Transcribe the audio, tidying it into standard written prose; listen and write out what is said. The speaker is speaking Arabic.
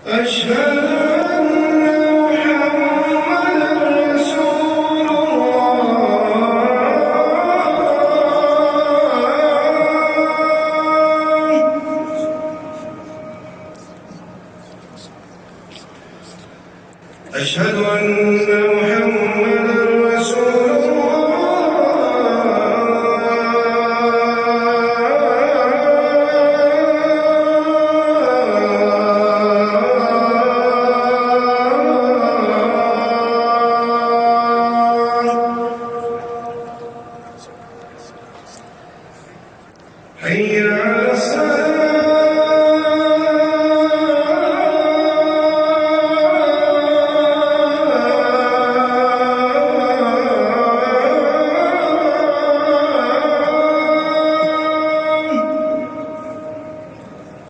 أشهد أن محمدًا رسول الله. أشهد أن محمدًا رسول حي على الصلاة.